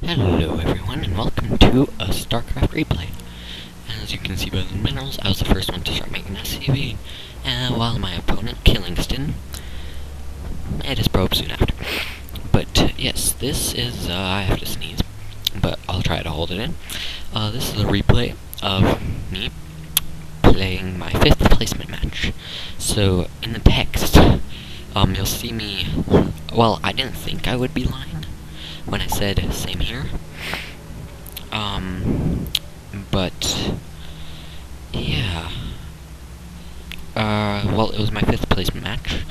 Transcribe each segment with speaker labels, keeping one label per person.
Speaker 1: Hello everyone, and welcome to a Starcraft replay. As you can see by the minerals, I was the first one to start making SCV, while my opponent, Killingston, made his probe soon after. But yes, this is, I have to sneeze, but I'll try to hold it in. This is a replay of me playing my 5th placement match. So, in the text, you'll see me, well, I didn't think I would be lying when I said same here, but yeah, well, it was my 5th placement match,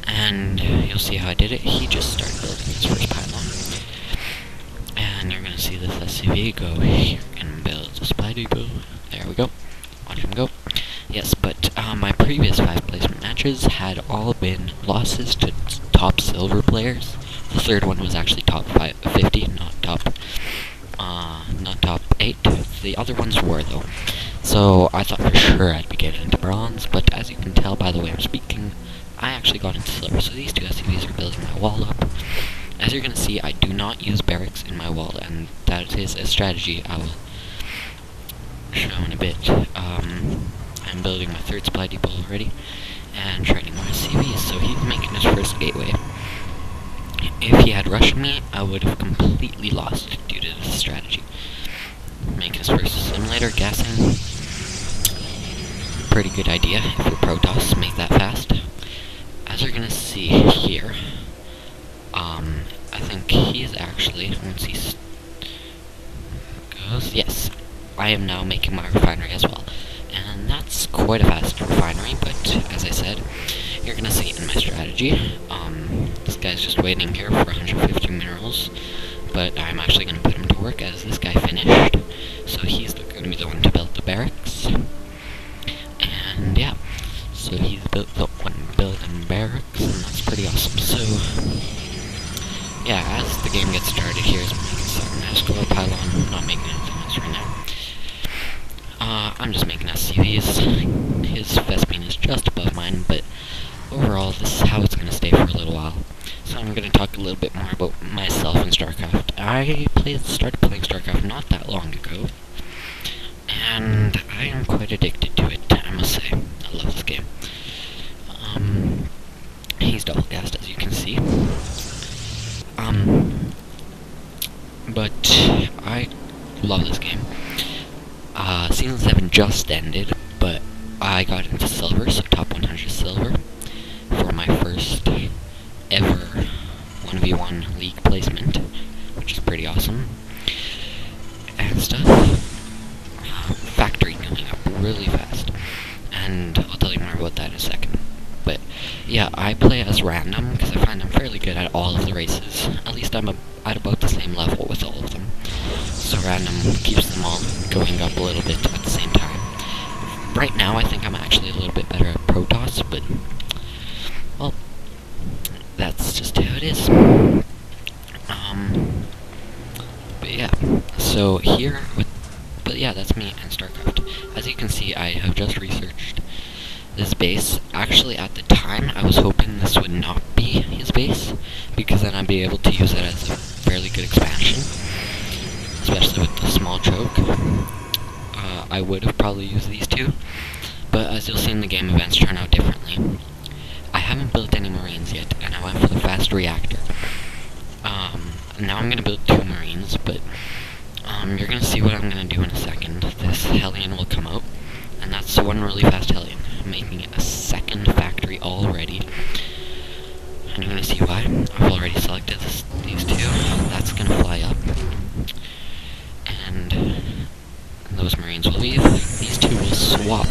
Speaker 1: and you'll see how I did it. He just started building his first pylon, and you're gonna see this SCV go here and build a supply depot. There we go. Watch him go. Yes, but my previous 5 placement matches had all been losses to top silver players. The third one was actually top 50, not top 8. The other ones were, though. So I thought for sure I'd be getting into bronze, but as you can tell by the way I'm speaking, I actually got into silver. So these two SCVs are building my wall up. As you're going to see, I do not use barracks in my wall, and that is a strategy I will show in a bit. I'm building my 3rd supply depot already, and training my SCVs, so he's making his first gateway. If he had rushed me, I would have completely lost due to this strategy. Make his first simulator, gassing. Pretty good idea if you're Protoss, make that fast. As you're gonna see here, I think he is actually, once he goes, yes, I am now making my refinery as well. And that's quite a fast refinery, but as I said, you're gonna see it in my strategy. This guy's just waiting here for 150 minerals, but I'm actually gonna put him to work as this guy finished. So he's gonna be the one to build the barracks. And yeah, so he's built the one building barracks, and that's pretty awesome. So yeah, as the game gets started, here's making some Ascor pylon. I'm not making anything else right now. I'm just making SCVs. His Vespine is just above mine, but overall, this is how it's going to stay for a little while. So I'm going to talk a little bit more about myself in Starcraft. I started playing Starcraft not that long ago, and I am quite addicted to it, I must say. I love this game. He's double gassed, as you can see. But I love this game. Season 7 just ended, but I got into silver, so top 100 silver, for my first ever 1v1 league placement, which is pretty awesome, and stuff. Factory going up really fast, and I'll tell you more about that in a second. But yeah, I play as random, because I find I'm fairly good at all of the races. At least I'm at about the same level with all of them. So random keeps them all going up a little bit at the same time. Right now, I think I'm actually a little bit better at Protoss, but, well, that's just how it is. But yeah, so here, but yeah, that's me and Starcraft. As you can see, I have just researched this base. Actually, at the time, I was hoping this would not be his base, because then I'd be able to use it as a fairly good expansion, especially with the small choke. I would have probably used these two, but as you'll see in the game, events turn out differently. I haven't built any Marines yet, and I went for the fast reactor. Now I'm going to build 2 Marines, but you're going to see what I'm going to do in a second. This Hellion will come out, and that's one really fast Hellion, making it a 2nd factory already. And you're going to see why. I've already selected these 2. That's going to fly up. And those Marines will leave. These 2 will swap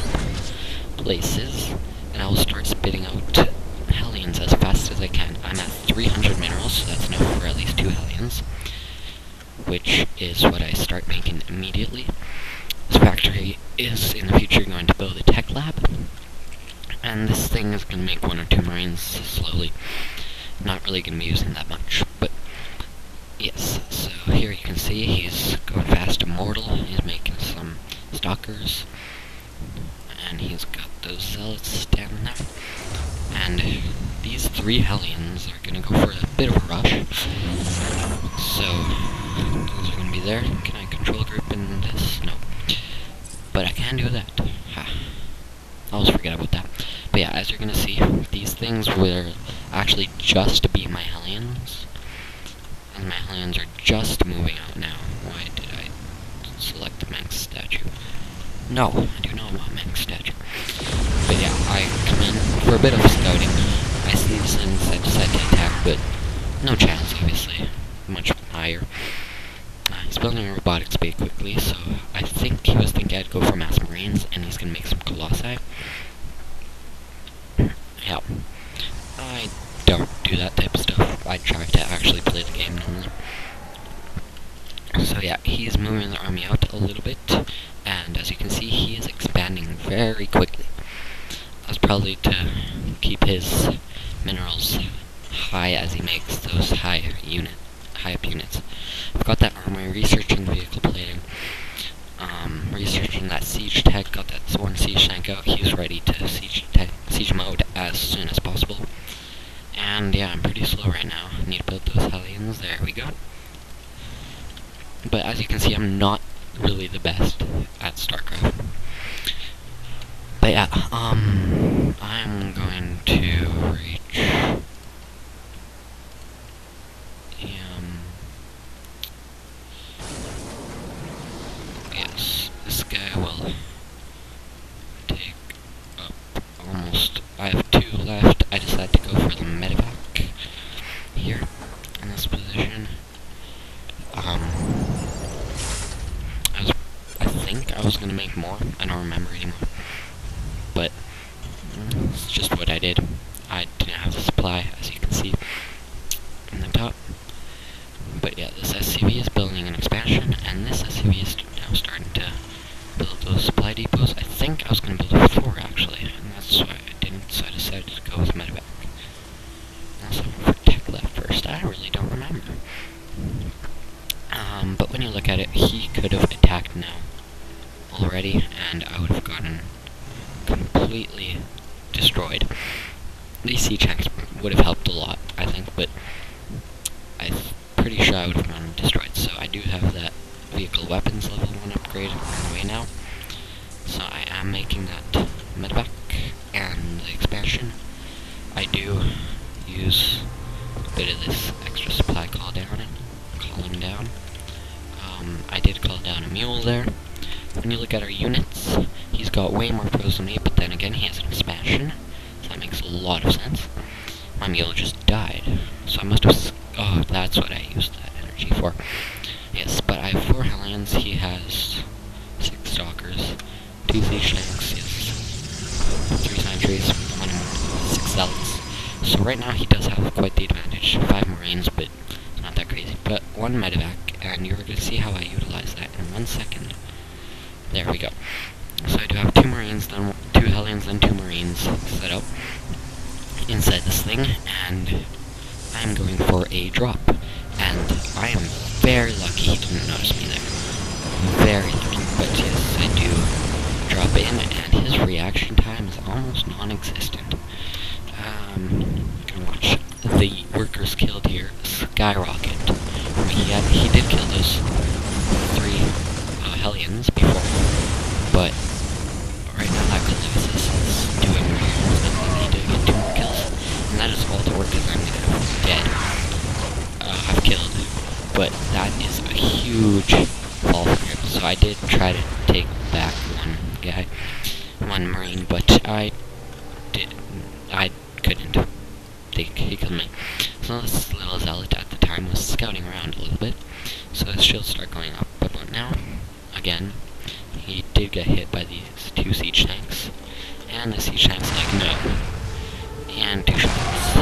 Speaker 1: places, and I will start spitting out Hellions as fast as I can. I'm at 300 minerals, so that's enough for at least 2 Hellions, which is what I start making immediately. This factory is in the future going to build a tech lab, and this thing is going to make 1 or 2 Marines slowly. Not really going to be using that much, but yes. So here you can see he's going fast immortal. He's making some stalkers, and he's got those zealots standing there. And these 3 Hellions are going to go for a bit of a rush. So there. Can I control group in this? No. But I can do that. Ha. I always forget about that. But yeah, as you're gonna see, these things will actually just be my Hellions. And my Hellions are just moving out now. Why did I select the Manx statue? No, I do not want Manx statue. But yeah, I come in for a bit of scouting. I see these things, I decide to attack, but no chance, obviously. Much higher. He's building a robotics bay quickly, so I think he was thinking I'd go for mass marines, and he's gonna make some colossi. Yeah. I don't do that type of stuff. I try to actually play the game normally. So yeah, he's moving the army out a little bit, and as you can see, he is expanding very quickly. That's probably to keep his minerals high as he makes those high up units. I've got that armory, researching vehicle plating, researching that siege tech, got that one siege tank out. He's ready to siege mode as soon as possible. And yeah, I'm pretty slow right now. I need to build those Hellions. There we go. But as you can see, I'm not really the best at Starcraft. But yeah, I'm going to reach yes, this guy will take up almost. I have 2 left. I decided to go for the medevac here in this position. I think I was gonna make more. I don't remember anymore. But it's just what I did. I didn't have the supply, as you can see in the top. But yeah, this SCV is building an expansion, and this SCV is now starting to build those supply depots. I think I was going to build a 4 actually, and that's why I didn't, so I decided to go with medevac. Also for tech left first, I really don't remember. But when you look at it, he could have attacked now already, and I would have gotten completely destroyed. These siege tanks would have helped a lot, I think, but I'm pretty sure I would have gotten destroyed. So I do have that vehicle weapons level 1 upgrade on the way now. So I am making that medevac and the expansion. I do use a bit of this extra supply calling down. I did call down a mule there. When you look at our units, he's got way more pros than me, but then again, he has an expansion, so that makes a lot of sense. My mule just died, so I must have... oh, that's what I used that energy for. Yes, but I have 4 Hellions, he has 6 Stalkers, 2 Siege Tanks, yes, 3 Sentries, 6 Zealots. So right now he does have quite the advantage. 5 Marines, but not that crazy. But 1 medevac, and you're going to see how I utilize that in 1 second. There we go. So I do have 2 Marines, then 2 Hellions, then 2 Marines set up inside this thing, and I'm going for a drop. And I am very lucky he didn't notice me there. Very lucky. But yes, I do drop in, and his reaction time is almost non-existent. Gonna watch the workers killed here skyrocket. He did kill those 3 Hellions before, but right now that Colossus is doing nothing. He did get 2 more kills, and that is all the workers I'm dead. I've killed, but that is a huge fall for him. So I did try to take back 1 guy, 1 Marine, but I couldn't. He killed me. So this little zealot at the time was scouting around a little bit, so his shields start going up. But now, again, he did get hit by these 2 siege tanks, and the siege tank's like, no. And 2 shots.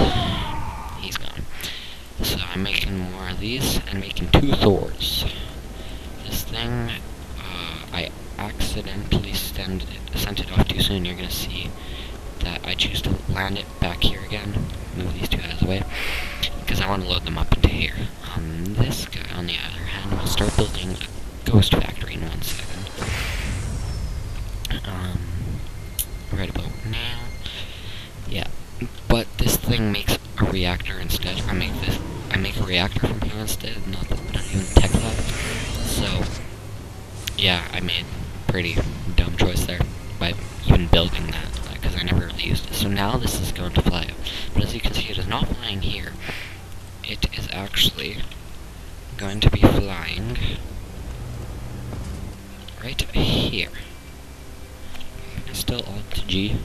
Speaker 1: He's gone. So I'm making more of these, and making 2 Thors. This thing, I accidentally sent it off too soon. You're gonna see that I choose to land it back here again, move these 2 guys away, because I want to load them up into here. This guy, on the other hand, will start building a ghost factory in 1 second. Right about now. Yeah, but this thing makes a reactor instead. I make a reactor from here instead, not even tech lab. So yeah, I made a pretty dumb choice there by even building that, because I never really used it. So now this is going to fly up. But as you can see, it is not flying here. It is actually going to be flying right here. Still Alt G.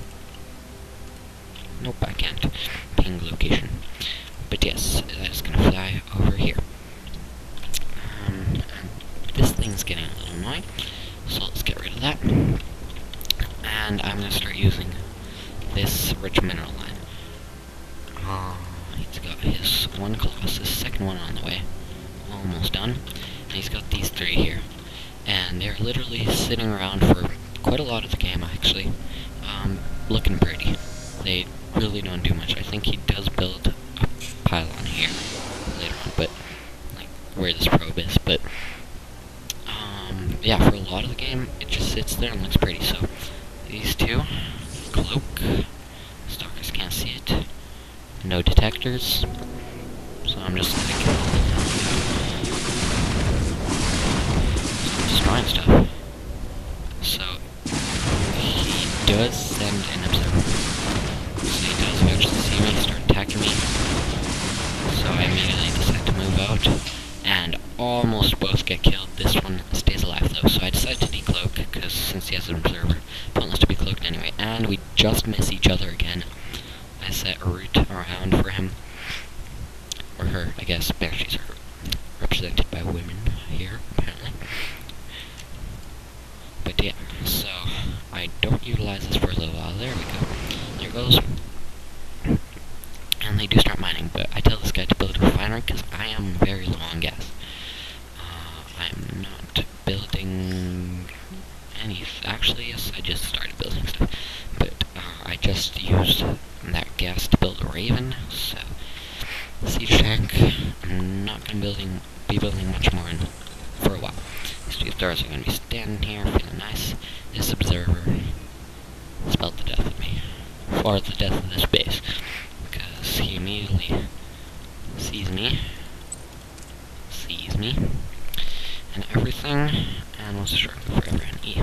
Speaker 1: Nope, I can't. Ping location. But yes, that's gonna fly over here. And this thing's getting a little annoying, so let's get rid of that. And I'm gonna start using this rich mineral line. He's got his one Colossus, second one on the way. Almost done. And he's got these three here. And they're literally sitting around for quite a lot of the game, actually. Looking pretty. They really don't do much. I think he does build a pylon here later on, but, like, where this probe is. But, yeah, for a lot of the game, it just sits there and looks pretty. So, these two, cloak, stalkers can't see it, no detectors, so I'm just like, destroying stuff. So, he does send an observer. So he does eventually see me, start attacking me. So I immediately decide to move out, and almost both get killed. This one stays alive though, so I decide to decloak, because since he has an observer, pointless to be cloaked anyway. And we just miss each other again. I set a route around for him. Or her, I guess. Banshees are represented by women here, apparently. But yeah, so I don't utilize this for a little while. There we go. There goes. And they do start mining, but I tell this guy to build a refinery because I am very low on gas. I'm not building any. Actually, yes, I just started building stuff, but I just used that gas to build a Raven. So siege tank. I'm not gonna be building much more for a while. These two stars are gonna be standing here, feeling nice. This observer spelled the death of me, or the death of this base, because he immediately sees me, and everything, and wants to strike me forever, and E.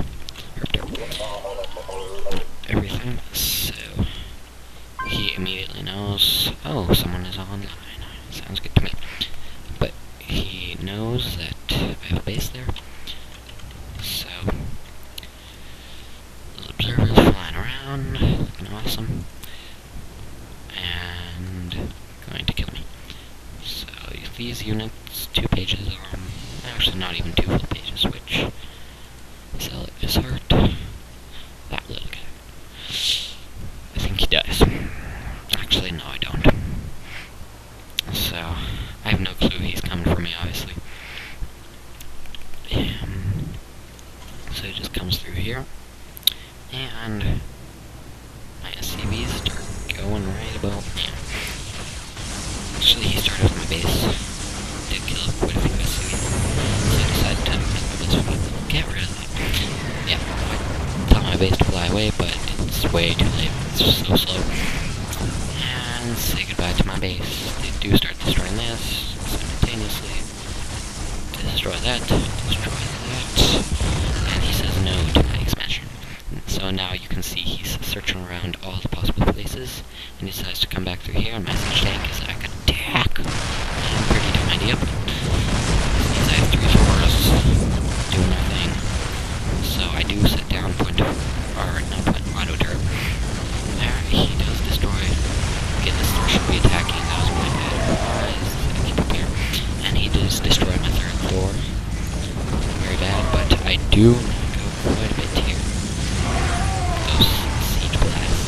Speaker 1: Everything, so he immediately knows, oh, someone is online. Sounds good to me. But he knows that I have a base there, so those observers flying around, looking awesome, and going to kill me. So these units, 2 pages are actually not even 2 full pages, which is hurt. That little guy. I think he dies. Actually, no, I don't. So I have no clue he's coming for me, obviously. So he just comes through here, and my SCVs start going right about here. Actually, he started with my base. Did kill quite a few SCVs, so I decided to get rid of that. Yeah, I thought my base to fly away, but it's way too late. It's just so slow. And say goodbye to my base. They do start destroying this simultaneously. Destroy that, and he says no to my expansion. So now you can see he's searching around all the possible places, and he decides to come back through here, and my siege tank is like, attack! And pretty dumb idea, but since I have 3 floors doing their thing, so I do set down auto turret. There, he does destroy. Again, this floor should be attacking. That was my bad. I keep up here. And he does destroy my 3rd floor. Very bad, but I do go quite a bit here. Those siege blasts.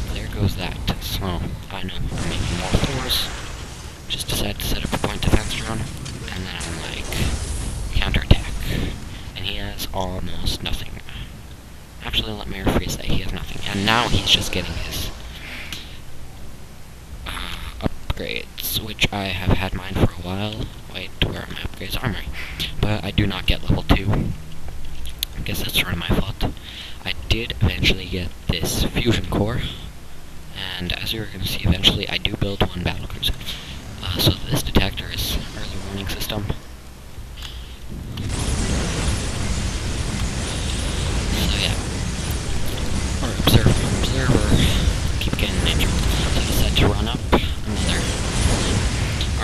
Speaker 1: And there goes that. So, I know I'm making more floors. Just decided to set up a point defense drone. And then I'm like, counterattack. And he has almost nothing. Actually, let me rephrase that. He has nothing. And now he's just getting his upgrades, which I have had mine for a while. Wait, where are my upgrades? Armory. But I do not get level 2. I guess that's sort of my fault. I did eventually get this fusion core, and as you're going to see eventually, I do build 1 battlecruiser. So this detector is early warning system.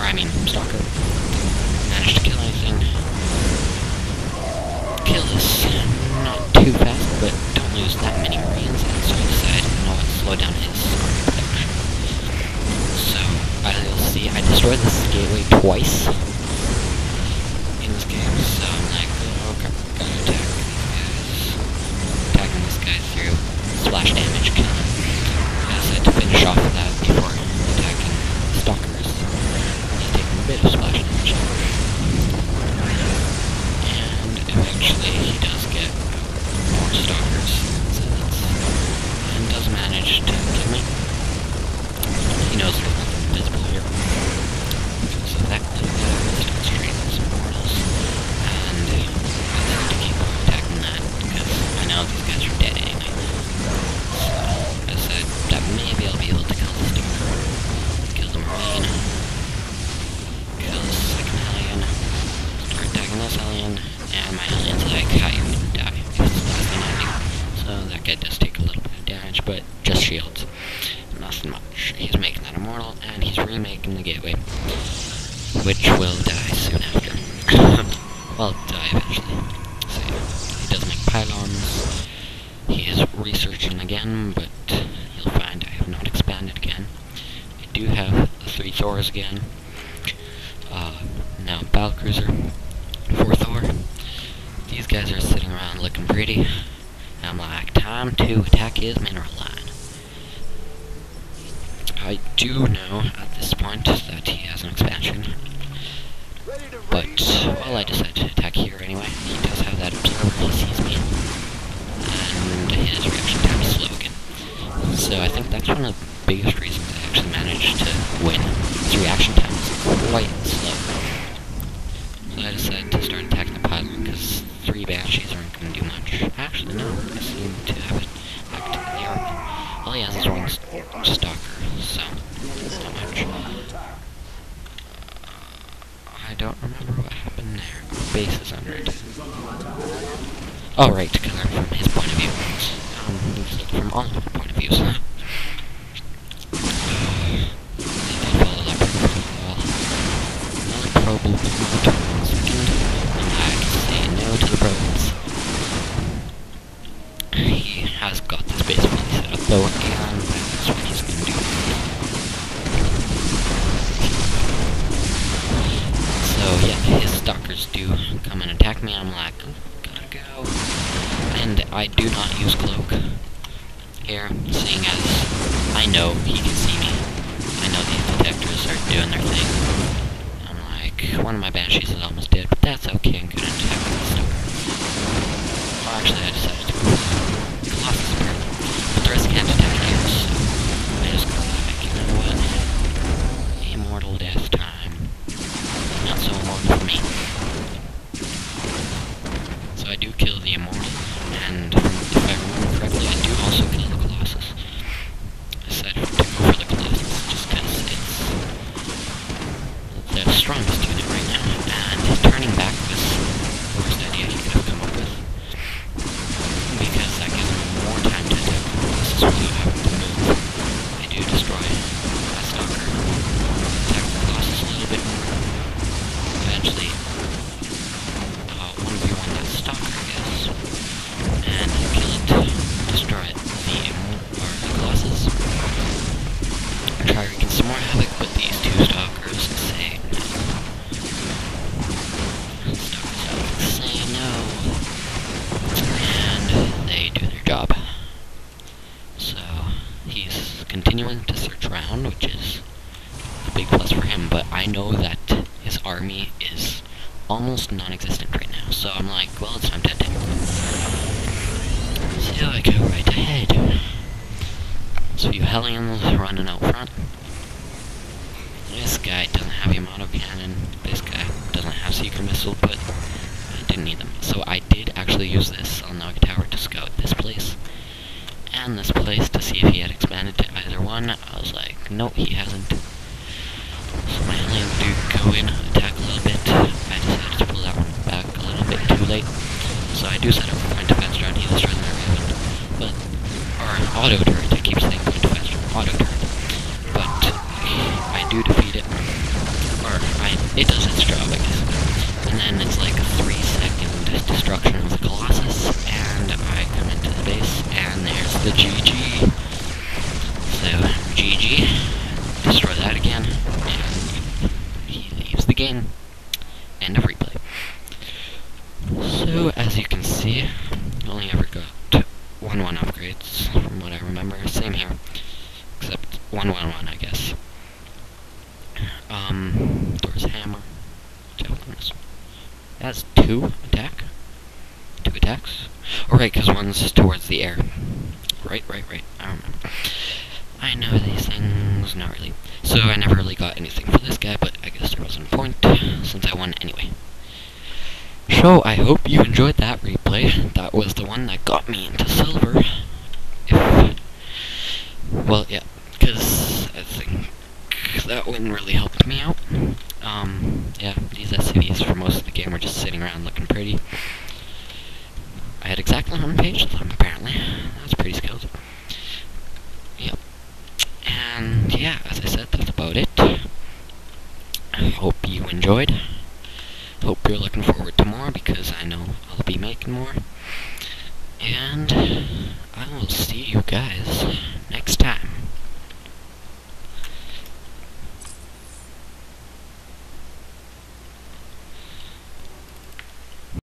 Speaker 1: I mean, Stalker. Managed to kill anything. Kill this not too fast, but don't lose that many Marines, and so I decided, you know what, slow down his army production. So, you'll see, I destroyed this gateway twice in this game, so I'm like, oh, okay, gotta attack these guys. Attacking this guy through splash damage, killing him. I decided to finish off that before attacking the Stalkers. He's taking a bit of splash damage. And eventually he does get more Stalkers, so that's, and does manage to kill me. He knows that I'm invisible here. So that demonstrates some mortals, and I decided to keep attacking that, because I know these guys are dead anyway. So I decided that maybe I'll be able to kill the Stalker, kill the Marine, kill the second Hellion, start attacking this Hellion, and my Hellion's like, how you wouldn't die if it's the last thing I do. So that guy does take a little bit of damage, but just shields. Nothing much. He's making that immortal, and he's remaking the gateway, which will die soon after. Well, die eventually. So he does make pylons. He is researching again, but you'll find I have not expanded again. I do have the 3 Thors again. Now Battlecruiser, 4 Thor. These guys are sitting around looking pretty. I'm like, time to attack his mineral line. I do know at this point that he has an expansion, but, well, I decided to attack here anyway. He does have that observer, he sees me, and his reaction time is slow again. So I think that's one of the biggest reasons I actually managed to win. His reaction time is quite slow. So I decided to start attacking the pylon, because 3 Banshees aren't going to do much. Actually, no, I seem to have it back to the army. All he has is 1 Stalker, so not much. I don't remember what happened there. Our base is under it. Oh, right, because I'm from his point of view. He's looking from all of the point of views. They did follow that pretty well. Another probe will come out in 1 second, and I can say no to the probes. He has got this base fully set up though, and that's what he's going to do. So yeah, his Stalkers do come and attack me, I'm like, oh, gotta go. And I do not use Cloak here, seeing as I know he can see me. I know these detectors are doing their thing. I'm like, one of my Banshees is almost dead, but that's okay, I'm gonna attack the Stalker. Well, actually I decided to go for the Colossus apparently. But the rest can't attack here, so I just go like, you know what? Immortal death time. Not so immortal for me. So I do kill the immortal, and if I remember correctly, I do also kill the Colossus. I decided to go for the Colossus just because it's the strongest unit right now, and turning back was the worst idea you could have come up with. Because that gives me more time to attack the Colossus without having to move. I do destroy that Stalker, attack the Colossus a little bit more. Eventually, 1v1 that Stalker, I guess, and kill it, destroy it, the Colossus. Try wreaking some more havoc, but these 2 Stalkers say no. Stalkers say no. And they do their job. So he's continuing to search around, which is a big plus for him, but I know that his army is almost non-existent right now, so I'm like, well, it's time to attack. So I go right ahead. So you Hellions running out front. This guy doesn't have Yamato cannon, this guy doesn't have Seeker missile, but I didn't need them. So I did actually use this on Naga Tower to scout this place and this place to see if he had expanded to either one. I was like, nope, he hasn't. So my Hellions do go in, attack a little bit. I decided to pull that one back a little bit too late. So I do set up a point defense around, he destroys my Raven. But, or an auto turret, I keep saying point defense, auto turret. But I do defeat it, or it does its job, I guess. And then it's like a 3-second destruction of the Colossus, and I come into the base, and there's the GG. So, GG, destroy that again, and he leaves the game. End of replay. So, as you can see, I only ever got 1-1 upgrades, from what I remember. Same here, except 1-1-1, I guess. Thor's hammer. Javelins. That's 2 attack? 2 attacks? Oh, right, because one's towards the air. Right, I remember. I know these things, not really. So I never really got anything for this guy, but I guess there wasn't a point, since I won anyway. So, I hope you enjoyed that replay. That was the one that got me into silver. Well, yeah, because I think that win really helped me out. Yeah, these SCVs for most of the game were just sitting around looking pretty. I had exactly 1 page of them, apparently. That's pretty skilled. Yep. And, yeah, as I said, that's about it. I hope you enjoyed. Hope you're looking forward to more, because I know I'll be making more. And I will see you guys